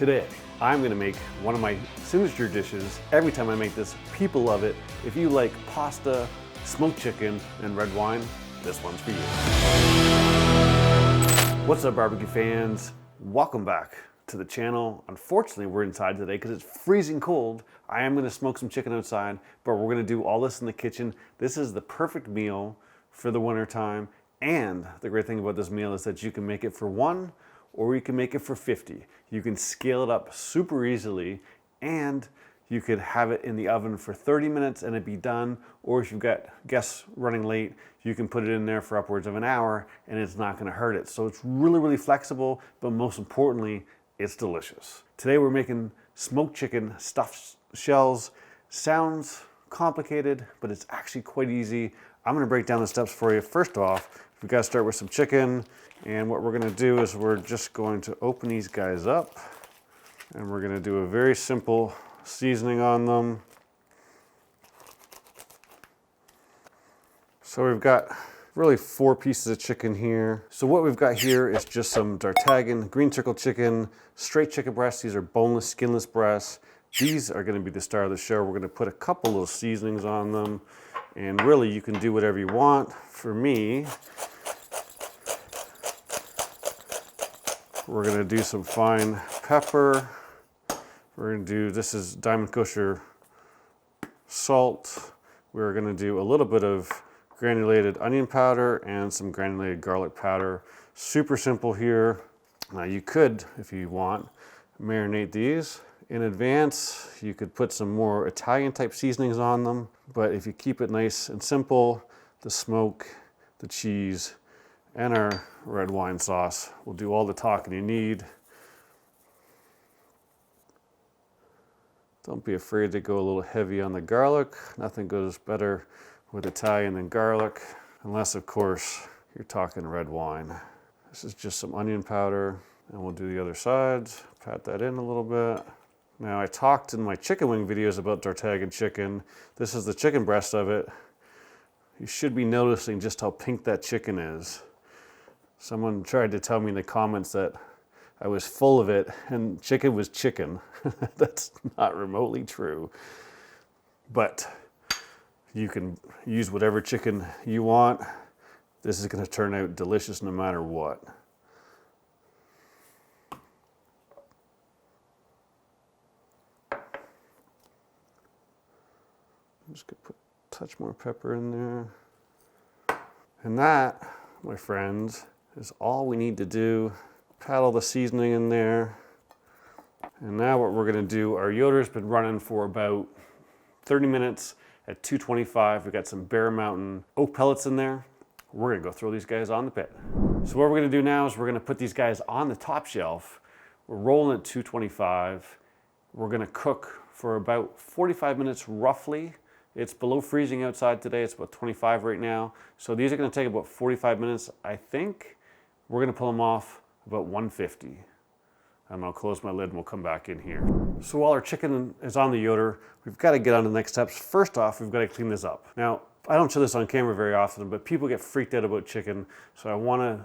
Today, I'm gonna make one of my signature dishes. Every time I make this, people love it. If you like pasta, smoked chicken, and red wine, this one's for you. What's up, barbecue fans? Welcome back to the channel. Unfortunately, we're inside today because it's freezing cold. I am gonna smoke some chicken outside, but we're gonna do all this in the kitchen. This is the perfect meal for the winter time. And the great thing about this meal is that you can make it for one, or you can make it for 50. You can scale it up super easily, and you could have it in the oven for 30 minutes and it'd be done. Or if you've got guests running late, you can put it in there for upwards of an hour and it's not gonna hurt it. So it's really, really flexible, but most importantly, it's delicious. Today we're making smoked chicken stuffed shells. Sounds complicated, but it's actually quite easy. I'm gonna break down the steps for you. First off, we gotta start with some chicken. And what we're gonna do is we're just going to open these guys up and we're gonna do a very simple seasoning on them. So we've got really 4 pieces of chicken here. So what we've got here is just some Dartagan green circle chicken, straight chicken breasts. These are boneless, skinless breasts. These are gonna be the star of the show. We're gonna put a couple of seasonings on them. And really you can do whatever you want. For me, we're gonna do some fine pepper. We're gonna do, this is Diamond Kosher salt. We're gonna do a little bit of granulated onion powder and some granulated garlic powder. Super simple here. Now you could, if you want, marinate these in advance. You could put some more Italian type seasonings on them, but if you keep it nice and simple, the smoke, the cheese, and our red wine sauce will do all the talking you need. Don't be afraid to go a little heavy on the garlic. Nothing goes better with Italian than garlic, unless of course you're talking red wine. This is just some onion powder, and we'll do the other sides. Pat that in a little bit. Now I talked in my chicken wing videos about Dartagan chicken. This is the chicken breast of it. You should be noticing just how pink that chicken is. Someone tried to tell me in the comments that I was full of it and chicken was chicken. That's not remotely true. But you can use whatever chicken you want. This is going to turn out delicious no matter what. I'm just going to put a touch more pepper in there. And that, my friends, is all we need to do. Pat all the seasoning in there. And now what we're gonna do, our Yoder's been running for about 30 minutes at 225. We got some Bear Mountain oak pellets in there. We're gonna go throw these guys on the pit. So what we're gonna do now is we're gonna put these guys on the top shelf. We're rolling at 225. We're gonna cook for about 45 minutes roughly. It's below freezing outside today. It's about 25 right now. So these are gonna take about 45 minutes, I think. We're gonna pull them off about 150. And I'll close my lid and we'll come back in here. So while our chicken is on the Yoder, we've got to get on to the next steps. First off, we've got to clean this up. Now, I don't show this on camera very often, but people get freaked out about chicken. So I want to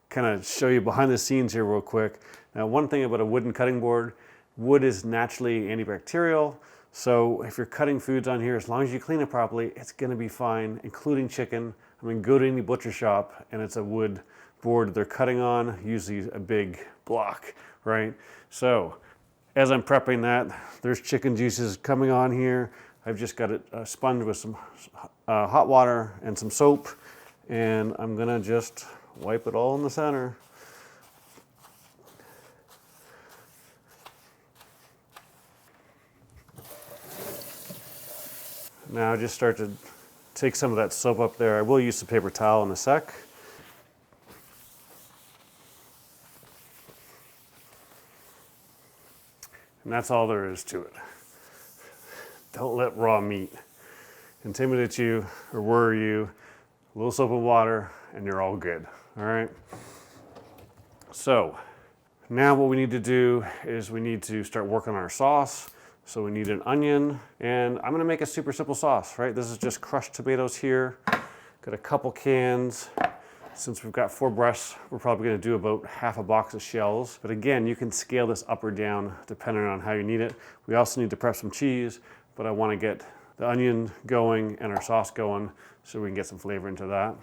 kind of show you behind the scenes here real quick. Now, one thing about a wooden cutting board, wood is naturally antibacterial. So if you're cutting foods on here, as long as you clean it properly, it's going to be fine, including chicken. I mean, go to any butcher shop and it's a wood board they're cutting on, usually a big block, right? So as I'm prepping that, there's chicken juices coming on here. I've just got it sponged with some hot water and some soap, and I'm gonna just wipe it all in the center. Now just start to take some of that soap up there. I will use the paper towel in a sec. And that's all there is to it. Don't let raw meat intimidate you or worry you. A little soap and water and you're all good, all right? So now what we need to do is we need to start working on our sauce. So we need an onion, and I'm gonna make a super simple sauce, right? This is just crushed tomatoes here. Got a couple cans. Since we've got 4 breasts, we're probably going to do about half a box of shells. But again, you can scale this up or down depending on how you need it. We also need to prep some cheese, but I want to get the onion going and our sauce going so we can get some flavor into that.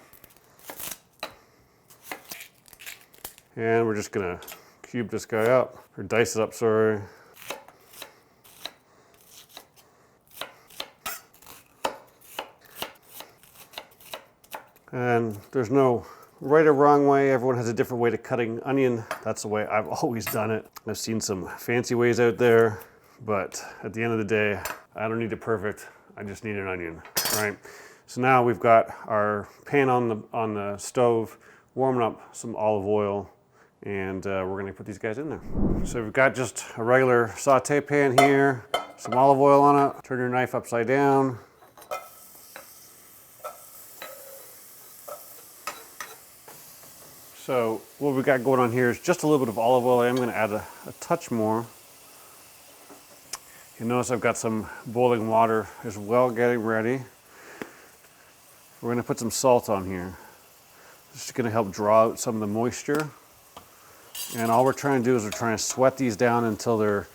And we're just going to cube this guy up, or dice it up, sorry. And there's no right or wrong way. Everyone has a different way to cutting onion. That's the way I've always done it. I've seen some fancy ways out there, but at the end of the day, I don't need it perfect. I just need an onion, right? So now we've got our pan on the stove, warming up some olive oil, and we're gonna put these guys in there. So we've got just a regular saute pan here, some olive oil on it. Turn your knife upside down. So what we got going on here is just a little bit of olive oil. I am going to add a touch more. You notice I've got some boiling water as well getting ready. We're going to put some salt on here. This is going to help draw out some of the moisture. And all we're trying to do is we're trying to sweat these down until they're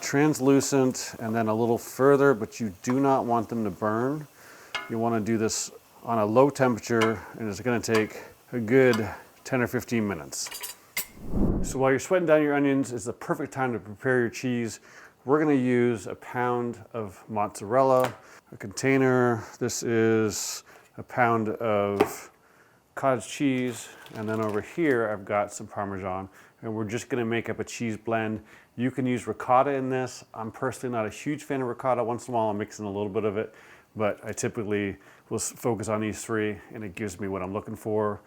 translucent and then a little further, but you do not want them to burn. You want to do this on a low temperature, and it's going to take a good 10 or 15 minutes. So while you're sweating down your onions, it's the perfect time to prepare your cheese. We're going to use a pound of mozzarella, a container. This is a pound of cottage cheese, and then over here I've got some Parmesan, and we're just going to make up a cheese blend. You can use ricotta in this. I'm personally not a huge fan of ricotta. Once in a while I'll mix in a little bit of it, but I typically will focus on these 3, and it gives me what I'm looking for.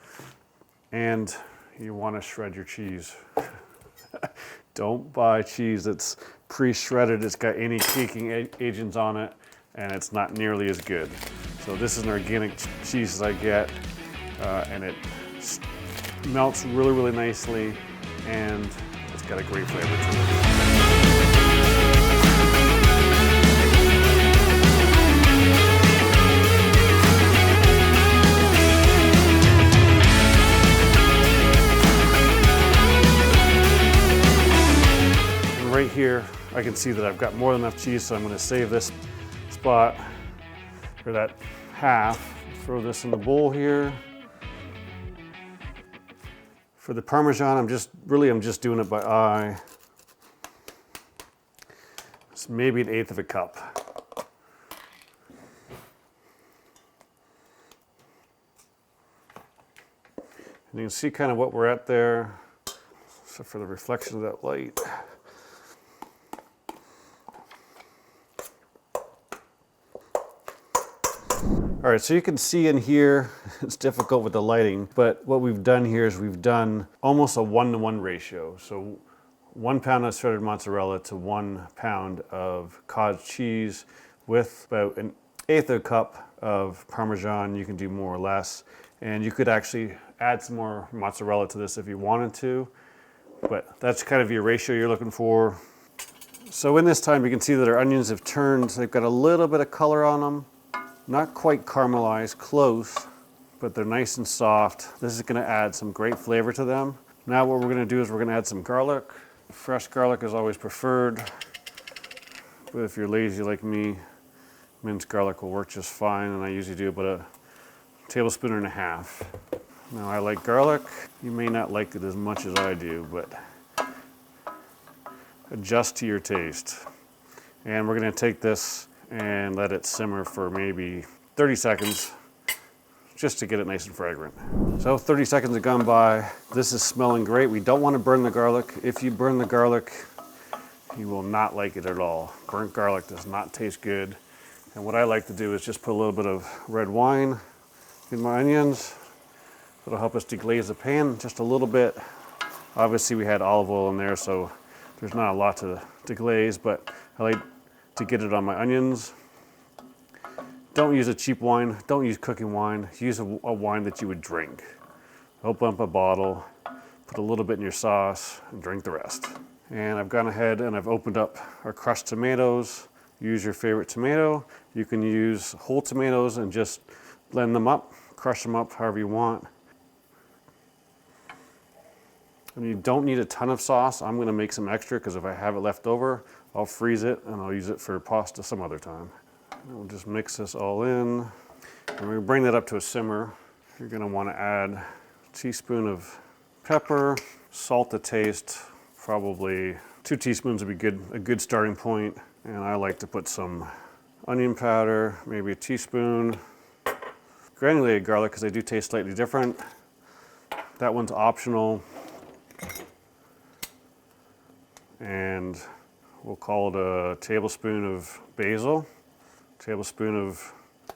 And you want to shred your cheese. Don't buy cheese that's pre-shredded. It's got any caking agents on it, and it's not nearly as good. So this is an organic cheese that I get, and it melts really, really nicely, and it's got a great flavor to it. Right here, I can see that I've got more than enough cheese, so I'm going to save this spot for that half. Throw this in the bowl here. For the Parmesan, I'm just doing it by eye. It's maybe 1/8 of a cup. And you can see kind of what we're at there. So for the reflection of that light. All right, so you can see in here, it's difficult with the lighting, but what we've done here is we've done almost a 1-to-1 ratio. So 1 pound of shredded mozzarella to 1 pound of cottage cheese with about 1/8 of a cup of Parmesan. You can do more or less. And you could actually add some more mozzarella to this if you wanted to, but that's kind of your ratio you're looking for. So in this time, you can see that our onions have turned. They've got a little bit of color on them. Not quite caramelized, close, but they're nice and soft. This is going to add some great flavor to them. Now what we're going to do is we're going to add some garlic. Fresh garlic is always preferred, but if you're lazy like me, minced garlic will work just fine, and I usually do about 1.5 tablespoons. Now I like garlic. You may not like it as much as I do, but adjust to your taste. And we're going to take this and let it simmer for maybe 30 seconds just to get it nice and fragrant. So 30 seconds have gone by. This is smelling great. We don't want to burn the garlic. If you burn the garlic, you will not like it at all. Burnt garlic does not taste good. And what I like to do is just put a little bit of red wine in my onions. It'll help us deglaze the pan just a little bit. Obviously we had olive oil in there, so there's not a lot to deglaze, but I like to get it on my onions. Don't use a cheap wine. Don't use cooking wine. Use a wine that you would drink. Open up a bottle, put a little bit in your sauce, and drink the rest. And I've gone ahead and I've opened up our crushed tomatoes. Use your favorite tomato. You can use whole tomatoes and just blend them up, crush them up however you want. And you don't need a ton of sauce. I'm gonna make some extra because if I have it left over, I'll freeze it and I'll use it for pasta some other time. And we'll just mix this all in. And we bring that up to a simmer. You're gonna wanna add a teaspoon of pepper, salt to taste, probably 2 teaspoons would be good, a good starting point. And I like to put some onion powder, maybe a teaspoon. Granulated garlic, because they do taste slightly different. That one's optional. And we'll call it a tablespoon of basil, tablespoon of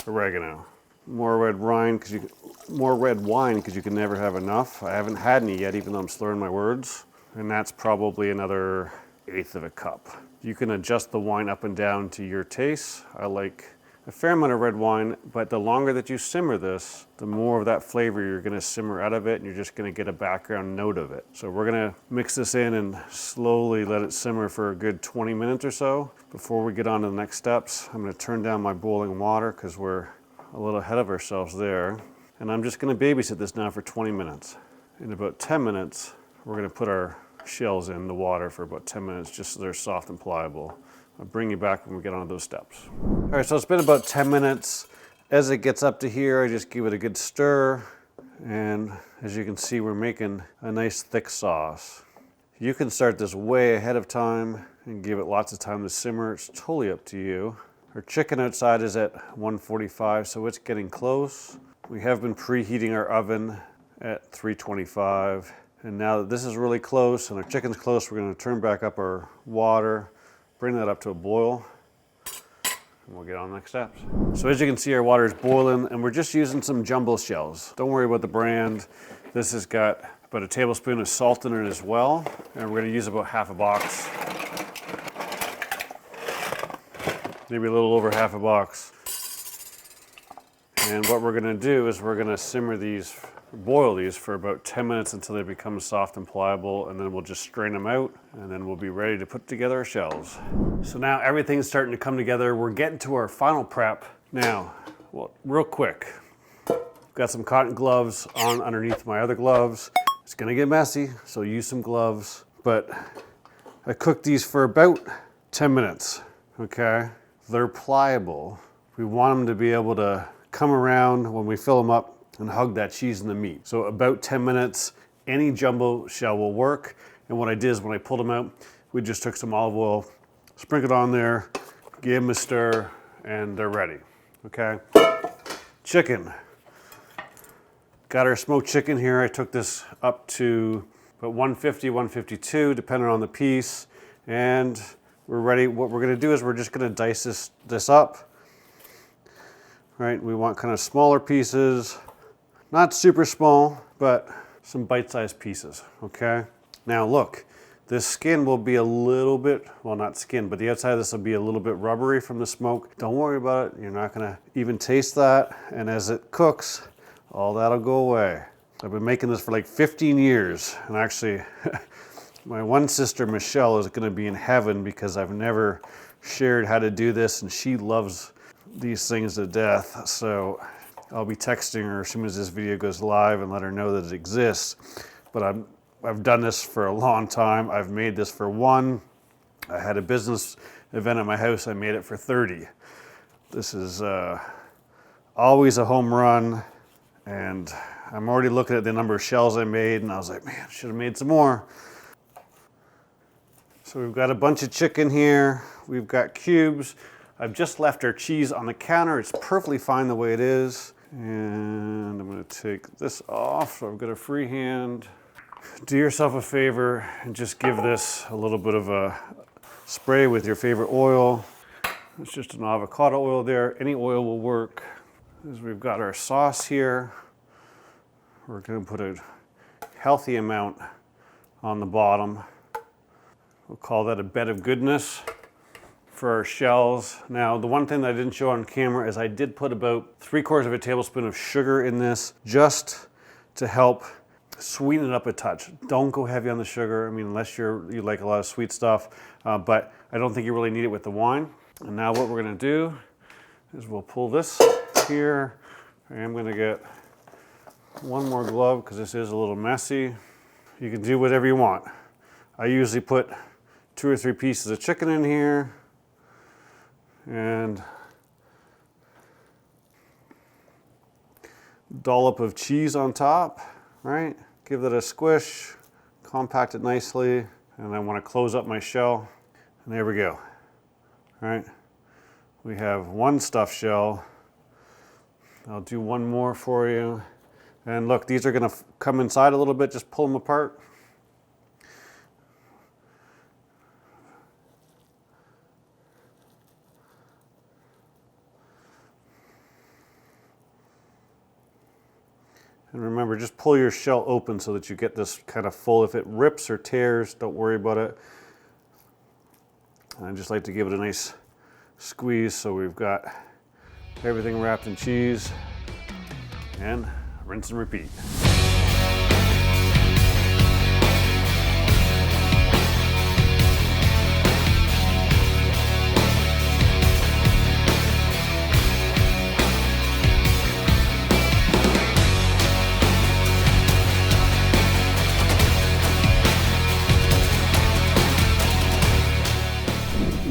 oregano. More red wine because you can never have enough. I haven't had any yet, even though I'm slurring my words. And that's probably another 1/8 of a cup. You can adjust the wine up and down to your taste. I like a fair amount of red wine, but the longer that you simmer this, the more of that flavor you're gonna simmer out of it, and you're just gonna get a background note of it. So we're gonna mix this in and slowly let it simmer for a good 20 minutes or so. Before we get on to the next steps, I'm gonna turn down my boiling water because we're a little ahead of ourselves there. And I'm just gonna babysit this now for 20 minutes. In about 10 minutes, we're gonna put our shells in the water for about 10 minutes just so they're soft and pliable. I'll bring you back when we get on to those steps. All right, so it's been about 10 minutes. As it gets up to here, I just give it a good stir. And as you can see, we're making a nice thick sauce. You can start this way ahead of time and give it lots of time to simmer. It's totally up to you. Our chicken outside is at 145, so it's getting close. We have been preheating our oven at 325. And now that this is really close and our chicken's close, we're gonna turn back up our water, bring that up to a boil, and we'll get on the next steps. So as you can see, our water is boiling and we're just using some jumbo shells. Don't worry about the brand. This has got about a tablespoon of salt in it as well. And we're gonna use about half a box. Maybe a little over half a box. And what we're gonna do is we're gonna simmer these, boil these for about 10 minutes until they become soft and pliable, and then we'll just strain them out, and then we'll be ready to put together our shells. So now everything's starting to come together. We're getting to our final prep. Now, well, real quick, got some cotton gloves on underneath my other gloves. It's gonna get messy, so use some gloves. But I cooked these for about 10 minutes, okay? They're pliable. We want them to be able to come around when we fill them up and hug that cheese and the meat. So about 10 minutes, any jumbo shell will work. And what I did is when I pulled them out, we just took some olive oil, sprinkled on there, gave them a stir, and they're ready, okay? Chicken. Got our smoked chicken here. I took this up to about 150, 152, depending on the piece. And we're ready. What we're gonna do is we're just gonna dice this up, right? We want kind of smaller pieces. Not super small, but some bite-sized pieces, okay? Now look, this skin will be a little bit, well not skin, but the outside of this will be a little bit rubbery from the smoke. Don't worry about it, you're not gonna even taste that. And as it cooks, all that'll go away. I've been making this for like 15 years, and actually, my one sister, Michelle, is gonna be in heaven because I've never shared how to do this, and she loves these things to death. So I'll be texting her as soon as this video goes live and let her know that it exists. But I've done this for a long time. I've made this for one. I had a business event at my house. I made it for 30. This is always a home run. And I'm already looking at the number of shells I made, and I was like, man, I should have made some more. So we've got a bunch of chicken here. We've got cubes. I've just left our cheese on the counter. It's perfectly fine the way it is. And I'm gonna take this off, so I've got a free hand. Do yourself a favor and just give this a little bit of a spray with your favorite oil. It's just an avocado oil there. Any oil will work. As we've got our sauce here, we're gonna put a healthy amount on the bottom. We'll call that a bed of goodness for our shells. Now, the one thing that I didn't show on camera is I did put about 3/4 of a tablespoon of sugar in this just to help sweeten it up a touch. Don't go heavy on the sugar. I mean, unless you like a lot of sweet stuff, but I don't think you really need it with the wine. And now what we're gonna do is we'll pull this here. I'm gonna get one more glove because this is a little messy. You can do whatever you want. I usually put 2 or 3 pieces of chicken in here and dollop of cheese on top, right? Give that a squish, compact it nicely, and I want to close up my shell. And there we go, all right? We have one stuffed shell. I'll do one more for you. And look, these are gonna come inside a little bit, just pull them apart. And remember, just pull your shell open so that you get this kind of full. If it rips or tears, don't worry about it. I just like to give it a nice squeeze so we've got everything wrapped in cheese, and rinse and repeat.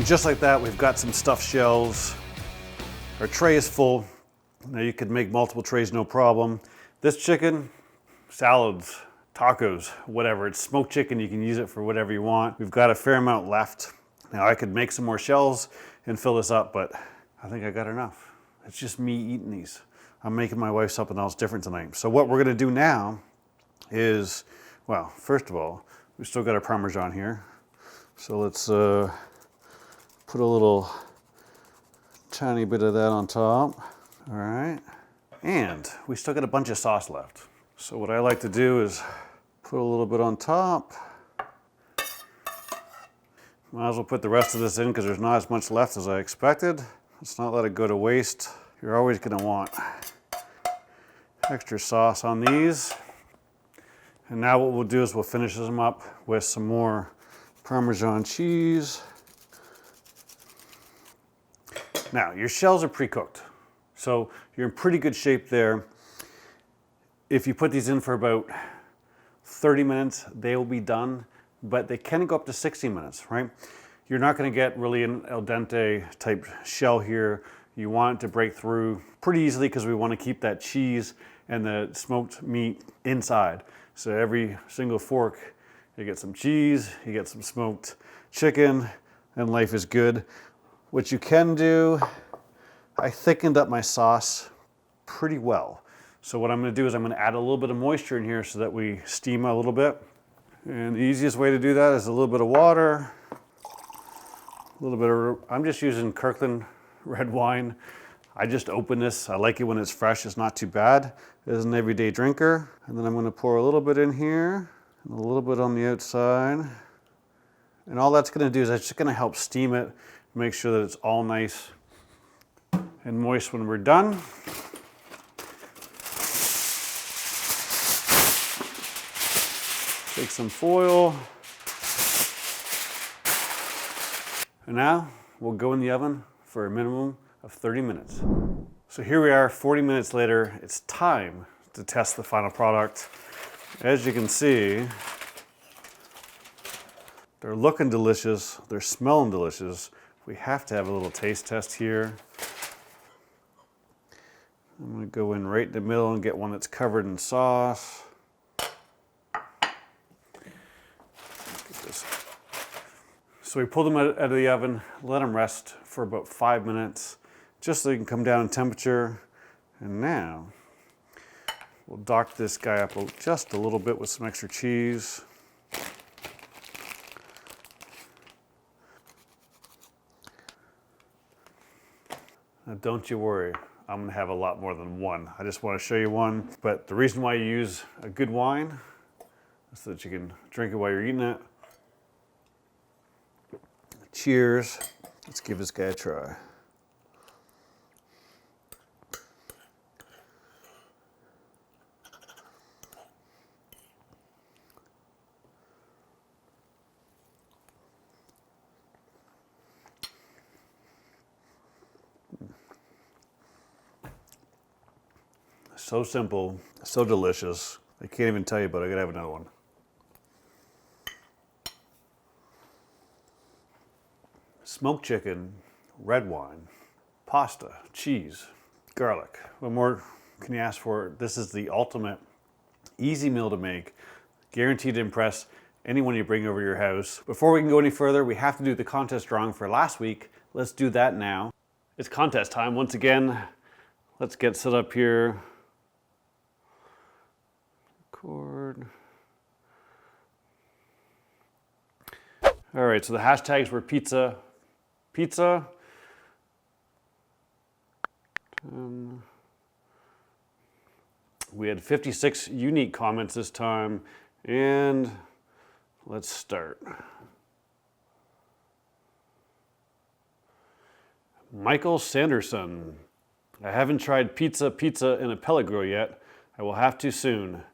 Just like that, we've got some stuffed shells. Our tray is full. Now you could make multiple trays, no problem. This chicken, salads, tacos, whatever. It's smoked chicken, you can use it for whatever you want. We've got a fair amount left. Now I could make some more shells and fill this up, but I think I got enough. It's just me eating these. I'm making my wife something else different tonight. So what we're gonna do now is, well, first of all, we still got our Parmesan here. So let's put a little tiny bit of that on top. All right. And we still got a bunch of sauce left. So what I like to do is put a little bit on top. Might as well put the rest of this in because there's not as much left as I expected. Let's not let it go to waste. You're always gonna want extra sauce on these. And now what we'll do is we'll finish them up with some more Parmesan cheese. Now, your shells are pre-cooked, so you're in pretty good shape there. If you put these in for about 30 minutes, they will be done, but they can go up to 60 minutes, right? You're not gonna get really an al dente type shell here. You want it to break through pretty easily because we wanna keep that cheese and the smoked meat inside. So every single fork, you get some cheese, you get some smoked chicken, and life is good. What you can do, I thickened up my sauce pretty well. So what I'm gonna do is I'm gonna add a little bit of moisture in here so that we steam a little bit. And the easiest way to do that is a little bit of water, a little bit of, I'm just using Kirkland red wine. I just open this, I like it when it's fresh, it's not too bad. As an everyday drinker. And then I'm gonna pour a little bit in here, and a little bit on the outside. And all that's gonna do is it's just gonna help steam it, make sure that it's all nice and moist when we're done. Take some foil. And now we'll go in the oven for a minimum of 30 minutes. So here we are, 40 minutes later. It's time to test the final product. As you can see, they're looking delicious, they're smelling delicious. We have to have a little taste test here. I'm gonna go in right in the middle and get one that's covered in sauce. So we pull them out of the oven, let them rest for about 5 minutes, just so they can come down in temperature. And now, we'll dock this guy up just a little bit with some extra cheese. Now don't you worry, I'm gonna have a lot more than one. I just wanna show you one, but the reason why you use a good wine is so that you can drink it while you're eating it. Cheers. Let's give this guy a try. So simple, so delicious. I can't even tell you, but I gotta have another one. smoked chicken, red wine, pasta, cheese, garlic. What more can you ask for? This is the ultimate easy meal to make, guaranteed to impress anyone you bring over your house. Before we can go any further, we have to do the contest drawing for last week. Let's do that now. It's contest time once again. Let's get set up here. Record. All right, so the hashtags were pizza. We had 56 unique comments this time, and let's start. Michael Sanderson. I haven't tried pizza in a pellet grill yet. I will have to soon.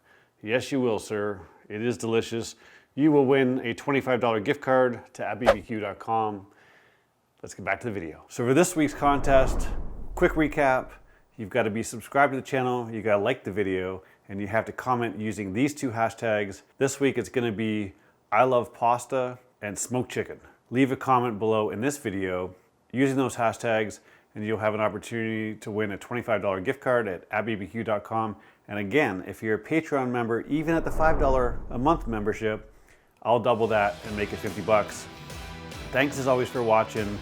Yes, you will, sir. It is delicious. You will win a $25 gift card to abbbq.com. Let's get back to the video. So for this week's contest, quick recap. You've got to be subscribed to the channel, you got to like the video, and you have to comment using these two hashtags. This week it's going to be I love pasta and smoked chicken. Leave a comment below in this video using those hashtags, and you'll have an opportunity to win a $25 gift card at abbbq.com. And again, if you're a Patreon member, even at the $5 a month membership, I'll double that and make it 50 bucks. Thanks as always for watching.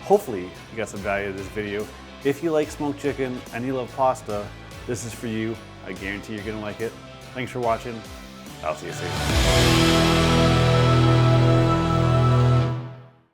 Hopefully you got some value out of this video. If you like smoked chicken and you love pasta, this is for you. I guarantee you're gonna like it. Thanks for watching. I'll see you soon.